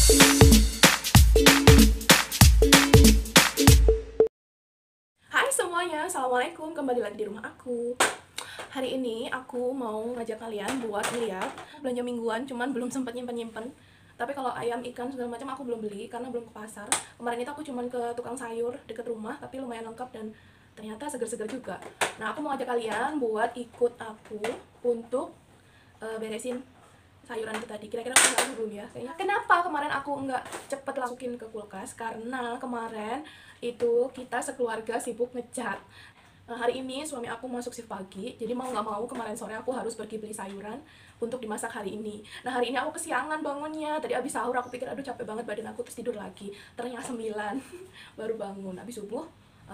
Hai semuanya, assalamualaikum, kembali lagi di rumah aku. Hari ini aku mau ngajak kalian buat lihat belanja mingguan, cuman belum sempat nyimpen. Tapi kalau ayam, ikan segala macam aku belum beli karena belum ke pasar. Kemarin itu aku cuman ke tukang sayur deket rumah, tapi lumayan lengkap dan ternyata seger-seger juga. Nah, aku mau ngajak kalian buat ikut aku untuk beresin sayuran itu tadi. Kira-kira udah laku belum ya? Kayaknya. Kenapa kemarin aku nggak cepet masukin ke kulkas? Karena kemarin itu kita sekeluarga sibuk ngecat. Nah, hari ini suami aku masuk shift pagi, jadi mau nggak mau kemarin sore aku harus pergi beli sayuran untuk dimasak hari ini. Nah, hari ini aku kesiangan bangunnya. Tadi abis sahur aku pikir aduh capek banget badan aku, terus tidur lagi. Ternyata 9 baru bangun. Abis subuh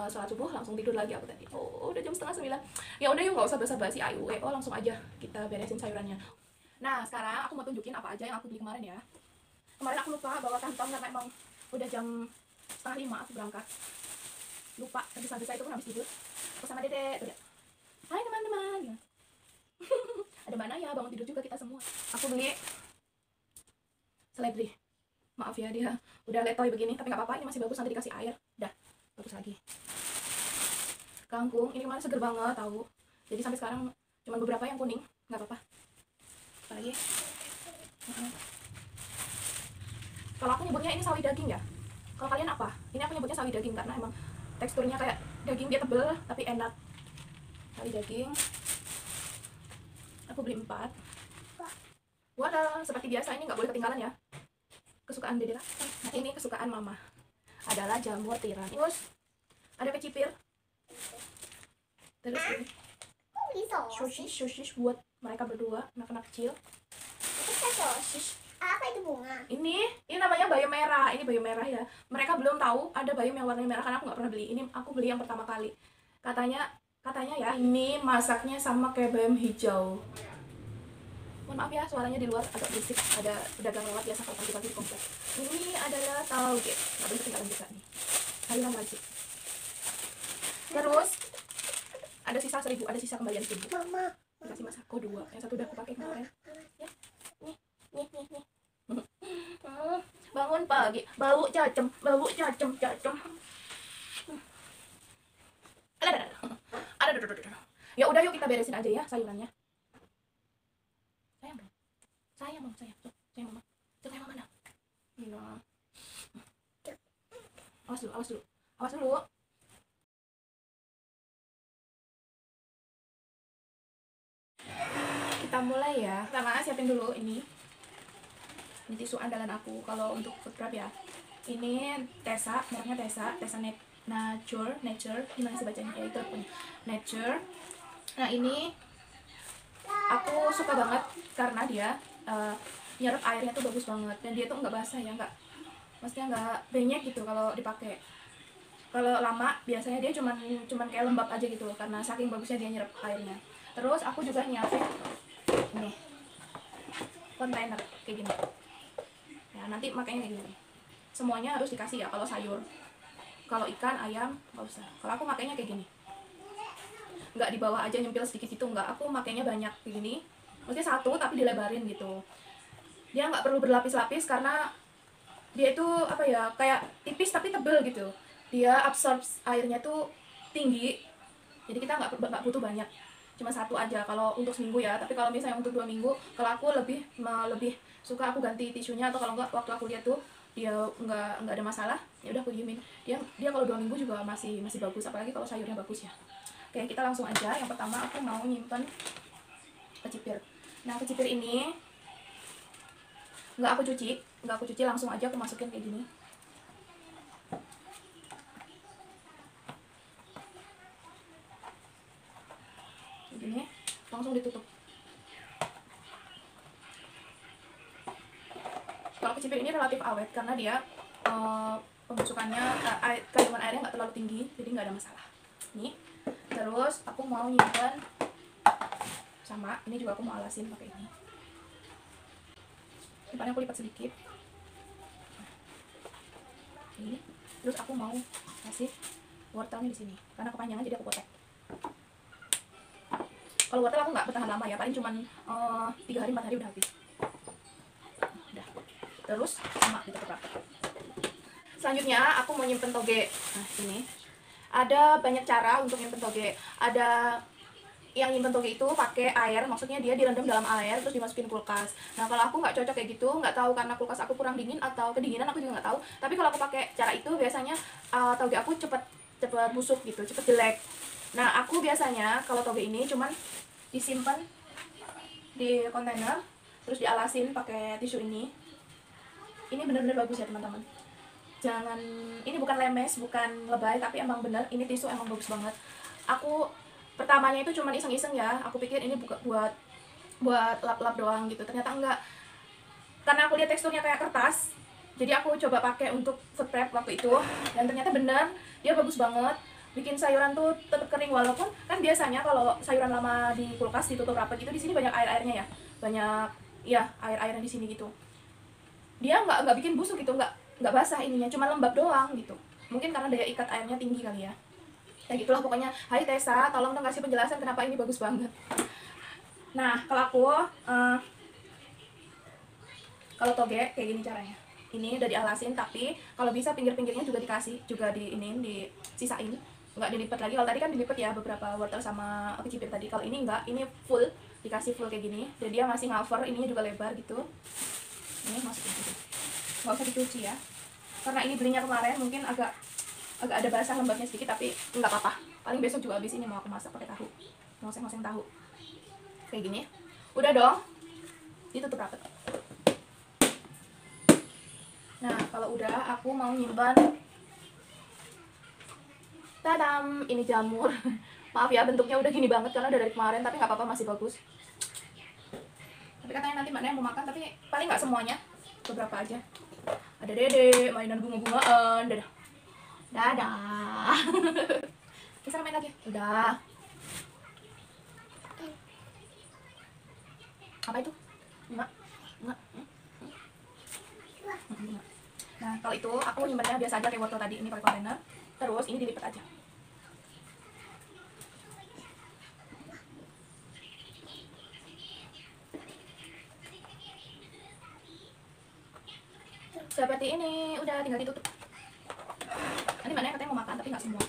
sholat subuh langsung tidur lagi aku tadi. Oh, udah jam setengah 9. Ya udah yuk, nggak usah basa-basi, ayo langsung aja kita beresin sayurannya. Nah, sekarang aku mau tunjukin apa aja yang aku beli kemarin ya. Kemarin aku lupa bawa kantong karena emang udah jam setengah 5 aku berangkat. Lupa, habis-habis itu kan habis tidur. Aku sama Dede, udah. Hai teman-teman. Ada mana ya, bangun tidur juga kita semua. Aku beli seledri. Maaf ya dia udah letoy begini, tapi nggak apa-apa, ini masih bagus, nanti dikasih air. Dah, bagus lagi. Kangkung, ini kemarin seger banget tahu. Jadi sampai sekarang cuma beberapa yang kuning, nggak apa-apa. Apalagi kalau aku nyebutnya ini sawi daging ya. Kalau kalian apa? Ini aku nyebutnya sawi daging karena emang teksturnya kayak daging, dia tebel tapi enak. Sawi daging aku beli 4. Wadah, seperti biasa ini nggak boleh ketinggalan ya. Kesukaan Dede. Nah, ini kesukaan Mama adalah jamur tiram. Terus ada kecipir. Terus ini sosis buat mereka berdua, anak-anak kecil. Sosis apa itu bunga? Ini namanya bayam merah. Ini bayam merah ya. Mereka belum tahu ada bayam yang warnanya merah karena aku nggak pernah beli. Ini aku beli yang pertama kali. Katanya ya ini masaknya sama kayak bayam hijau. Mohon maaf ya suaranya di luar agak berisik. Ada pedagang lewat biasa kalau pagi-pagi di komplek. Ini adalah tauge. Nggak boleh ketinggalan juga nih. Sayuran wajib. Terus ada sisa 1000, ada sisa kembalian 1000. Mama. Dikasih Mas Ako 2. Yang satu udah aku pakai kemarin. Ya. Nih. Bangun pagi, bau cacem. Ada. Ya udah yuk kita beresin aja ya sayurannya. Sayang dong. Sayang mama. Sayang mama mana? Iya. Awas dulu. Kita mulai ya. Pertama siapin dulu ini tisu andalan aku kalau untuk food prep ya. Ini Tesa, mereknya Tesa Nature, gimana sih bacanya ya, itu punya Nature. Nah, ini aku suka banget karena dia nyerap airnya tuh bagus banget dan dia tuh nggak basah ya, maksudnya nggak banyak gitu kalau dipakai. Kalau lama biasanya dia cuman kayak lembab aja gitu karena saking bagusnya dia nyerap airnya. Terus aku juga nyiapin nih kontainer kayak gini ya, nanti makanya kayak gini. Semuanya harus dikasih ya kalau sayur. Kalau ikan, ayam nggak usah. Kalau aku makanya kayak gini, nggak di bawah aja nyempil sedikit gitu, nggak. Aku makanya banyak kayak gini, maksudnya satu tapi dilebarin gitu. Dia nggak perlu berlapis-lapis karena dia itu apa ya, kayak tipis tapi tebel gitu. Dia absorb airnya tuh tinggi, jadi kita nggak butuh banyak, cuma satu aja kalau untuk seminggu ya. Tapi kalau misalnya untuk 2 minggu, kalau aku lebih suka aku ganti tisunya, atau kalau nggak waktu aku lihat tuh dia nggak ada masalah, ya udah aku diemin. Dia kalau 2 minggu juga masih bagus, apalagi kalau sayurnya bagus ya. Oke, kita langsung aja. Yang pertama aku mau nyimpen kecipir. Nah, kecipir ini nggak aku cuci, langsung aja aku masukin kayak gini. Gini, langsung ditutup. Kalau kecipir ini relatif awet karena dia pembusukannya, kandungan airnya nggak terlalu tinggi, jadi nggak ada masalah. Nih, terus aku mau nyimpan sama ini juga, aku mau alasin pakai ini. Depannya aku lipat sedikit. Ini, terus aku mau kasih wortelnya di sini karena kepanjangan jadi aku potek. Kalau wortel aku nggak bertahan lama ya, paling cuman 3 hari 4 hari udah habis. Udah. terus sama ditutup rapat. Selanjutnya aku mau nyimpen toge. Nah ini ada banyak cara untuk nyimpen toge. Ada yang nyimpen toge itu pakai air, maksudnya dia direndam dalam air terus dimasukin kulkas. Nah kalau aku nggak cocok kayak gitu, nggak tahu karena kulkas aku kurang dingin atau kedinginan, aku juga nggak tahu. Tapi kalau aku pakai cara itu biasanya toge aku cepet busuk gitu, cepet jelek. Nah aku biasanya kalau toge ini cuman disimpan di kontainer terus dialasin pakai tisu ini. Ini bener-bener bagus ya teman-teman. Jangan, ini bukan lemes, bukan lebay, tapi emang bener ini tisu emang bagus banget. Aku pertamanya itu cuma iseng-iseng ya, aku pikir ini buat lap-lap doang gitu, ternyata enggak. Karena aku lihat teksturnya kayak kertas, jadi aku coba pakai untuk food prep waktu itu, dan ternyata bener dia bagus banget, bikin sayuran tuh tetap kering. Walaupun kan biasanya kalau sayuran lama di kulkas ditutup rapat itu, di sini banyak air-airnya ya, banyak ya air-airnya di sini gitu. Dia nggak bikin busuk gitu, nggak basah ininya, cuma lembab doang gitu. Mungkin karena daya ikat airnya tinggi kali ya. Ya gitulah pokoknya. Hai Tessa, tolong dong kasih penjelasan kenapa ini bagus banget. Nah kalau aku kalau toge kayak gini caranya. Ini udah dialasin, tapi kalau bisa pinggir-pinggirnya juga dikasih, juga disisain, nggak dilipat lagi. Kalau tadi kan dilipat ya beberapa wortel sama kecipir tadi. Kalau ini enggak, ini full, dikasih full kayak gini. Jadi dia masih cover, ininya juga lebar gitu. Ini masukin gitu, nggak usah dicuci ya. Karena ini belinya kemarin, mungkin agak ada basah lembabnya sedikit, tapi nggak apa-apa. Paling besok juga habis ini mau aku masak pakai tahu, ngoseng-ngoseng tahu kayak gini. Udah dong, ditutup rapat. Nah kalau udah, aku mau nyimpan. Tadam, ini jamur. Maaf ya bentuknya udah gini banget karena udah dari kemarin, tapi nggak apa-apa, masih bagus. Tapi katanya nanti Mbak Naya mau makan, tapi paling nggak semuanya, beberapa aja. Ada dede, mainan bunga-bungaan, dadah. Bisa main lagi? Udah. Apa itu? Bunga? Nah kalau itu aku nyimpannya biasa aja kayak wortel tadi, ini pakai kontainer. Terus ini dilipat aja. Seperti ini, udah tinggal ditutup. Ini Mbak Naya katanya mau makan, tapi nggak semua.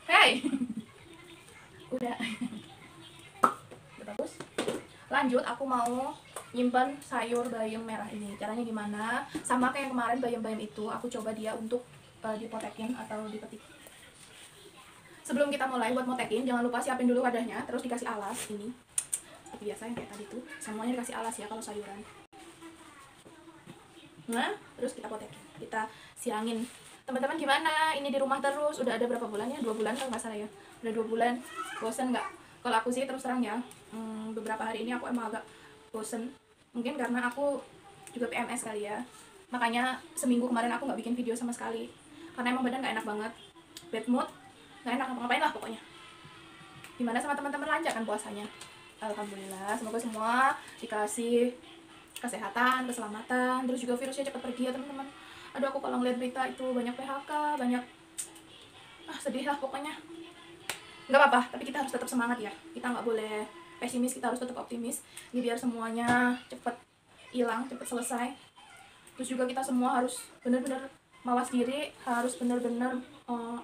Hey, udah bagus. Lanjut, aku mau nyimpan sayur bayam merah ini. Caranya gimana? Sama kayak kemarin bayam-bayam itu, aku coba dia untuk dipotekin atau dipetik. Sebelum kita mulai buat motekin, jangan lupa siapin dulu wadahnya, terus dikasih alas ini. Seperti biasa yang kayak tadi tuh, semuanya dikasih alas ya kalau sayuran. Nah, terus kita potekin, kita siangin. Teman-teman gimana? Ini di rumah terus, udah ada berapa bulan ya? 2 bulan kalau nggak salah ya. Udah 2 bulan, bosen nggak? Kalau aku sih terus terang ya, beberapa hari ini aku emang agak bosen. Mungkin karena aku juga PMS kali ya. Makanya seminggu kemarin aku nggak bikin video sama sekali. Karena emang badan nggak enak banget, bad mood, nggak enak ngapa-ngapain lah pokoknya. Gimana sama teman-teman, lancar kan puasanya? Alhamdulillah, semoga semua dikasih kesehatan, keselamatan, terus juga virusnya cepat pergi ya teman-teman. Aduh aku kalau ngeliat berita itu banyak PHK, banyak sedih lah pokoknya. Nggak apa-apa, tapi kita harus tetap semangat ya. Kita nggak boleh pesimis, kita harus tetap optimis. Ini biar semuanya cepat hilang, cepat selesai. Terus juga kita semua harus benar-benar mawas diri, harus benar-benar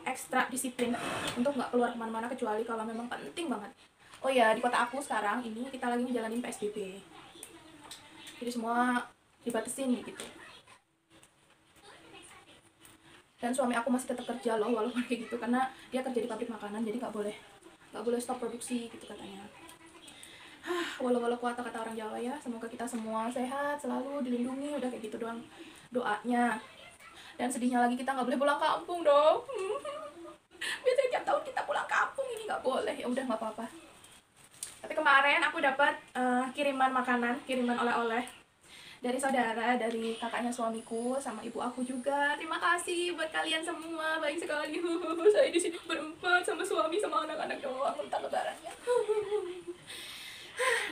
ekstra disiplin untuk nggak keluar kemana-mana kecuali kalau memang penting banget. Oh ya, di kota aku sekarang ini kita lagi ngejalanin PSBB. Jadi semua dibatasin gitu. Dan suami aku masih tetap kerja loh walaupun kayak gitu, karena dia kerja di pabrik makanan, jadi nggak boleh stop produksi gitu katanya. Walau kuat kata orang Jawa ya. Semoga kita semua sehat, selalu dilindungi, udah kayak gitu doang doanya. Dan sedihnya lagi kita nggak boleh pulang kampung dong. Biasanya tiap tahun kita pulang kampung, ini nggak boleh. Ya udah nggak apa-apa. Tapi kemarin aku dapat kiriman makanan, kiriman oleh-oleh dari saudara, dari kakaknya suamiku sama ibu aku juga. Terima kasih buat kalian semua, baik sekali. Saya di sini berempat sama suami sama anak-anak doang entah lebarannya.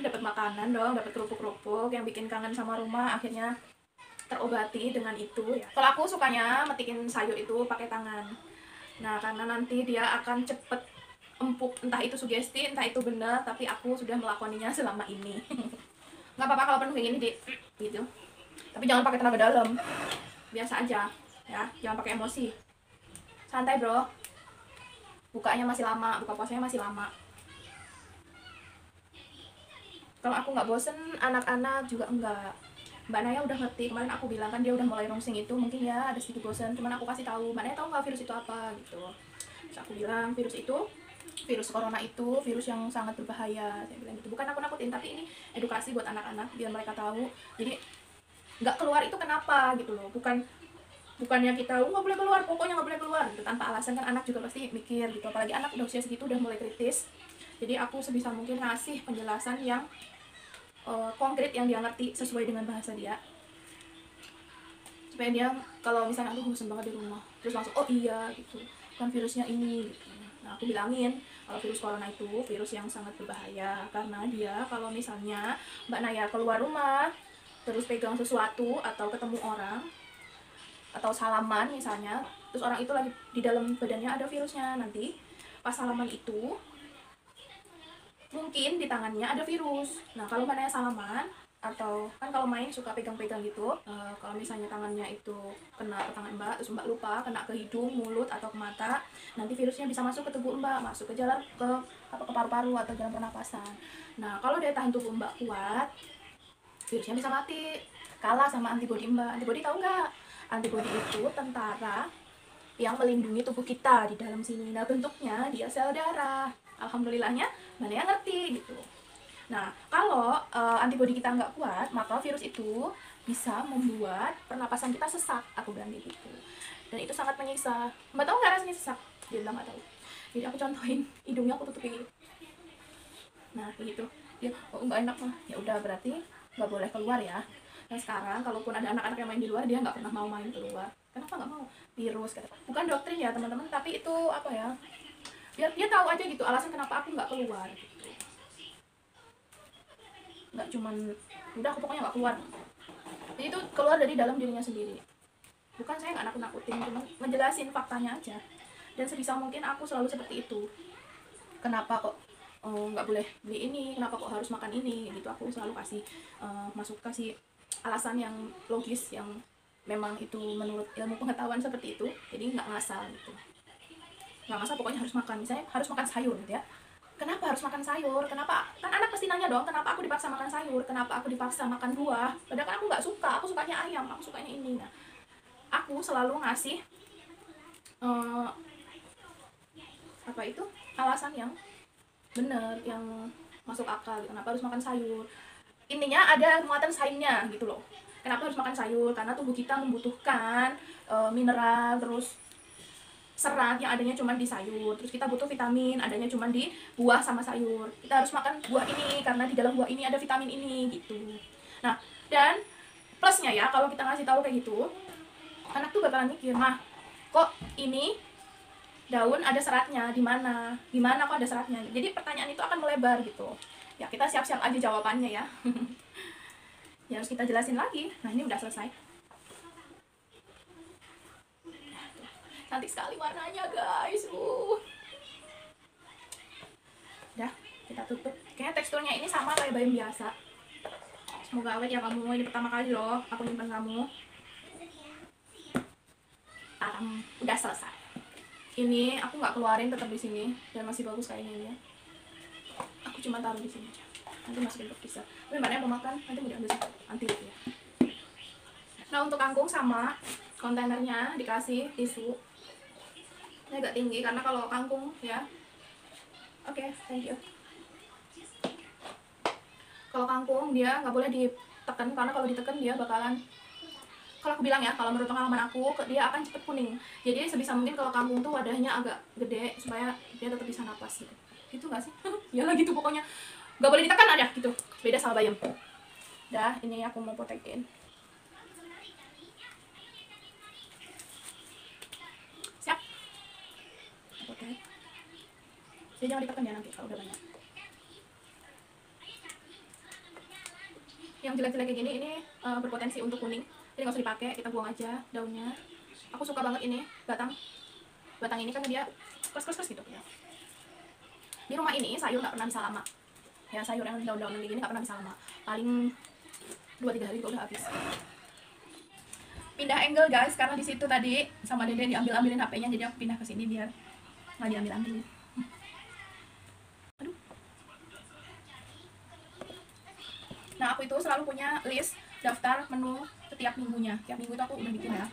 Dapat makanan dong, dapat kerupuk-kerupuk yang bikin kangen sama rumah, akhirnya terobati dengan itu ya. Kalau aku sukanya metikin sayur itu pakai tangan. Nah, karena nanti dia akan cepet empuk, entah itu sugesti, entah itu benar, tapi aku sudah melakoninya selama ini. Nggak apa-apa kalau penuh kayak gini, Dik. Gitu. Tapi jangan pakai tenaga dalam. Biasa aja, ya. Jangan pakai emosi. Santai, Bro. Bukanya masih lama, buka puasanya masih lama. Kalau aku nggak bosen, anak-anak juga enggak. Mbak Naya udah ngerti, kemarin aku bilang kan dia udah mulai rungsing itu, mungkin ya ada sedikit bosen, cuman aku kasih tahu, Mbak Naya tahu nggak virus itu apa gitu. Terus aku bilang virus corona itu virus yang sangat berbahaya, saya bilang gitu. Bukan aku nakutin, tapi ini edukasi buat anak-anak biar mereka tahu. Jadi nggak keluar itu kenapa gitu loh, bukannya kita nggak boleh keluar, pokoknya nggak boleh keluar gitu tanpa alasan, kan anak juga pasti mikir gitu, apalagi anak udah usia segitu udah mulai kritis. Jadi aku sebisa mungkin ngasih penjelasan yang konkret yang dia ngerti sesuai dengan bahasa dia, supaya dia kalau misalnya aku bosan banget di rumah terus langsung oh iya gitu kan virusnya ini gitu. Nah aku bilangin kalau virus corona itu virus yang sangat berbahaya, karena dia kalau misalnya Mbak Naya keluar rumah terus pegang sesuatu atau ketemu orang atau salaman misalnya, terus orang itu lagi di dalam badannya ada virusnya, nanti pas salaman itu mungkin di tangannya ada virus. Nah kalau Mbak Naya salaman atau kan kalau main suka pegang-pegang gitu, kalau misalnya tangannya itu kena ke tangan Mbak terus Mbak lupa kena ke hidung, mulut atau ke mata, nanti virusnya bisa masuk ke tubuh Mbak, masuk ke jalan ke paru-paru atau jalan pernapasan. Nah kalau daya tahan tubuh Mbak kuat, virusnya bisa mati, kalah sama antibodi Mbak. Antibodi tahu nggak? Antibodi itu tentara yang melindungi tubuh kita di dalam sini. Nah bentuknya dia sel darah. Alhamdulillahnya mana yang ngerti gitu. Nah kalau antibodi kita nggak kuat, maka virus itu bisa membuat pernapasan kita sesak, aku bilang gitu. Dan itu sangat menyiksa. Mbak tahu nggak rasanya sesak? Dia bilang nggak tahu. Jadi aku contohin, hidungnya aku tutupin gitu. Nah gitu. Dia oh nggak enak mah. Ya udah berarti nggak boleh keluar ya. Nah sekarang kalaupun ada anak-anak yang main di luar, dia nggak pernah mau main keluar. Kenapa nggak mau? Virus kata. Bukan doktrin ya teman-teman, tapi itu apa ya? Biar dia tahu aja gitu alasan kenapa aku nggak keluar gitu. Nggak cuman udah aku pokoknya nggak keluar. Jadi itu keluar dari dalam dirinya sendiri. Bukan saya nggak nakut-nakutin, cuma ngejelasin faktanya aja. Dan sebisa mungkin aku selalu seperti itu. Kenapa kok nggak boleh beli ini, kenapa kok harus makan ini gitu, aku selalu kasih kasih alasan yang logis, yang memang itu menurut ilmu pengetahuan seperti itu. Jadi nggak ngasal gitu, nggak ngasal, pokoknya harus makan, misalnya harus makan sayur gitu ya. Kenapa harus makan sayur? Kenapa? Kan anak pasti nanya dong, kenapa aku dipaksa makan sayur, kenapa aku dipaksa makan buah, padahal kan aku nggak suka, aku sukanya ayam, aku sukanya ini. Nah aku selalu ngasih apa itu alasan yang bener, yang masuk akal gitu. Kenapa harus makan sayur, intinya ada muatan sainsnya gitu loh. Kenapa harus makan sayur? Karena tubuh kita membutuhkan mineral, terus serat yang adanya cuma di sayur. Terus kita butuh vitamin, adanya cuma di buah sama sayur. Kita harus makan buah ini karena di dalam buah ini ada vitamin ini gitu. Nah dan plusnya ya, kalau kita ngasih tahu kayak gitu, anak tuh bakalan mikir, mah kok ini daun ada seratnya, di mana kok ada seratnya. Jadi pertanyaan itu akan melebar gitu ya. Kita siap-siap aja jawabannya ya. Ya harus kita jelasin lagi. Nah ini udah selesai. Cantik sekali warnanya guys. Udah kita tutup. Kayaknya teksturnya ini sama kayak bayam biasa. Semoga awet ya kamu, ini pertama kali loh aku nyimpan kamu. Taram, udah selesai. Ini aku nggak keluarin, tetap di sini dan masih bagus kayaknya ya. Aku cuma taruh di sini aja. Nanti masukin ke freezer. Tapi mbaknya mau makan, nanti mau diambil nanti gitu ya. Nah untuk kangkung sama kontainernya dikasih tisu. Ini agak tinggi karena kalau kangkung ya. Oke, thank you. Kalau kangkung dia nggak boleh ditekan, karena kalau ditekan dia bakalan, kalau aku bilang ya, kalau menurut pengalaman aku, dia akan cepet kuning. Jadi sebisa mungkin kalau kangkung tuh wadahnya agak gede supaya dia tetap bisa napas gitu. Gitu nggak sih? Ya lah gitu pokoknya. Nggak boleh ditekan aja gitu. Beda sama bayam. Dah, ini aku mau potekin. Siap. Potek. Jadi jangan ditekan ya nanti kalau udah banyak. Yang jelek-jelek kayak gini ini berpotensi untuk kuning. Jadi nggak usah dipakai, kita buang aja daunnya. Aku suka banget ini batang ini kan dia kres gitu ya. Di rumah ini sayur nggak pernah bisa lama Ya sayur yang daun-daunan gini nggak pernah bisa lama, paling 2-3 hari juga udah habis. Pindah angle guys, karena di situ tadi sama Dede diambil-ambilin HP-nya, jadi aku pindah ke sini biar nggak diambil-ambilin. Aduh. Nah aku itu selalu punya list daftar menu setiap minggunya. Tiap minggu itu aku udah bikin ya.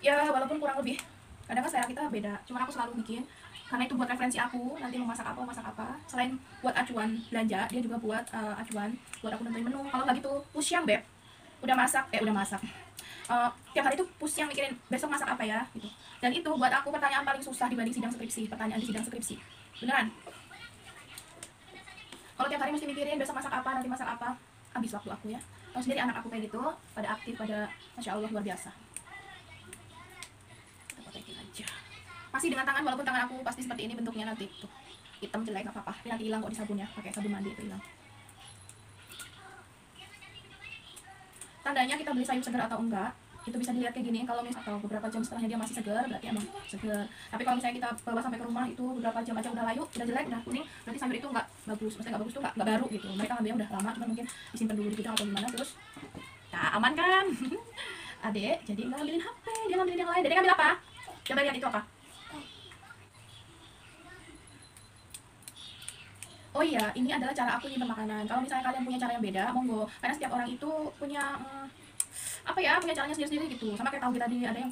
Ya walaupun kurang lebih, kadang kan selera kita beda, cuman aku selalu bikin karena itu buat referensi aku nanti mau masak apa. Selain buat acuan belanja, dia juga buat acuan buat aku nentuin menu. Kalau lagi tuh pusyang beb, udah masak tiap hari tuh pusing mikirin besok masak apa ya gitu. Dan itu buat aku pertanyaan paling susah dibanding sidang skripsi, pertanyaan di sidang skripsi beneran. Kalau tiap hari mesti mikirin besok masak apa, nanti masak apa, habis waktu aku ya. Tahu sendiri anak aku kayak gitu, pada aktif, pada masya Allah luar biasa. Kita potekin aja masih dengan tangan, walaupun tangan aku pasti seperti ini bentuknya nanti tuh hitam jelek nggak apa-apa, tapi nanti hilang kok di sabun ya, pakai sabun mandi itu hilang. Tandanya kita beli sayur segar atau enggak itu bisa dilihat kayak gini, kalau misalnya beberapa jam setelahnya dia masih segar berarti emang segar. Tapi kalau misalnya kita bawa sampai ke rumah itu beberapa jam aja udah layu, udah jelek, udah kuning, berarti sayur itu nggak bagus. Maksudnya nggak bagus tuh nggak baru gitu, mereka ngambilnya udah lama, cuma mungkin disimpan dulu di gudang atau gimana. Terus nah aman kan. Adek jadi nggak ngambilin HP, dia ngambilin yang lain. Dede ngambil apa? Coba lihat itu apa. Oh iya, ini adalah cara aku nyimpan makanan. Kalau misalnya kalian punya cara yang beda, monggo. Karena setiap orang itu punya punya caranya sendiri-sendiri gitu. Sama kayak tahu kita tadi, ada yang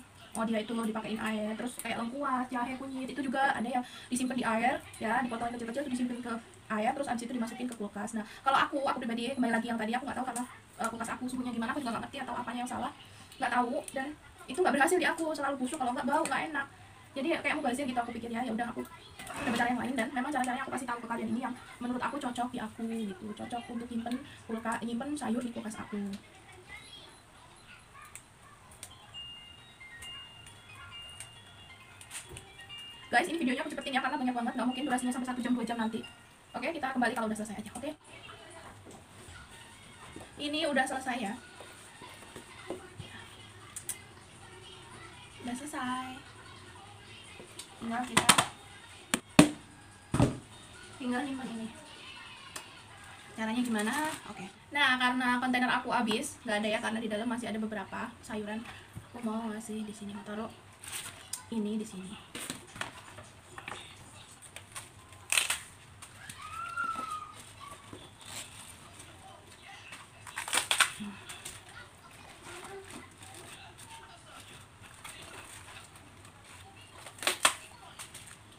dia itu dipakein air, terus kayak lengkuas, jahe, kunyit, itu juga ada yang disimpan di air, ya, dipotong kecil-kecil terus disimpan ke air, terus abis itu dimasukin ke kulkas. Nah, kalau aku pribadi kembali lagi yang tadi, aku nggak tahu karena kulkas aku suhunya gimana, aku juga nggak ngerti atau apanya yang salah, nggak tahu, dan itu nggak berhasil di aku, selalu busuk, kalau nggak bau, nggak enak. Jadi kayak mubazir gitu aku pikir, ya udah aku ada cara yang lain, dan memang cara-caranya aku kasih tahu ke kalian ini yang menurut aku cocok di aku gitu, cocok untuk nyimpen sayur di kulkas aku. Guys, ini videonya aku cepetin ya karena banyak banget, nggak mungkin durasinya sampai 1 jam 2 jam nanti. Oke, kita kembali kalau udah selesai aja. Oke, ini udah selesai ya, udah selesai. Tinggal nyimpan ini. Caranya gimana? Oke. Nah, karena kontainer aku habis, nggak ada ya, karena di dalam masih ada beberapa sayuran. Aku mau ngasih di sini, mau taruh ini di sini.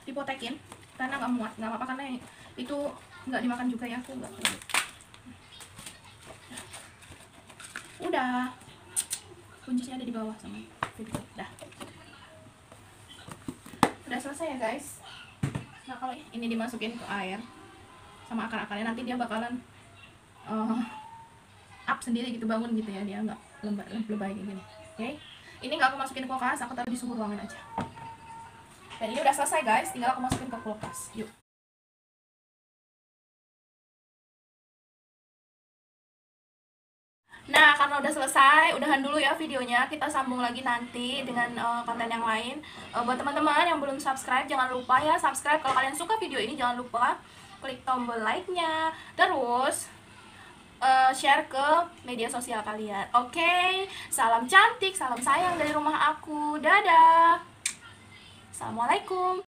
Dipotekin karena nggak muat, nggak apa-apa, karena itu nggak dimakan juga ya, aku nggak terlalu. Udah, kuncinya ada di bawah sama video. Udah selesai ya guys. Nah, kalau ini dimasukin ke air sama akar-akarnya, nanti dia bakalan up sendiri gitu, bangun gitu ya, dia nggak lebay kayak gini. Oke, ini nggak aku masukin ke kulkas, aku taruh di suhu ruangan aja. Dan ini udah selesai guys, tinggal aku masukin ke kulkas. Yuk. Nah, karena udah selesai, udahan dulu ya videonya. Kita sambung lagi nanti dengan konten yang lain. Buat teman-teman yang belum subscribe, jangan lupa ya subscribe. Kalau kalian suka video ini, jangan lupa klik tombol like-nya. Terus share ke media sosial kalian. Oke, salam cantik, salam sayang dari rumah aku. Dadah. Assalamualaikum.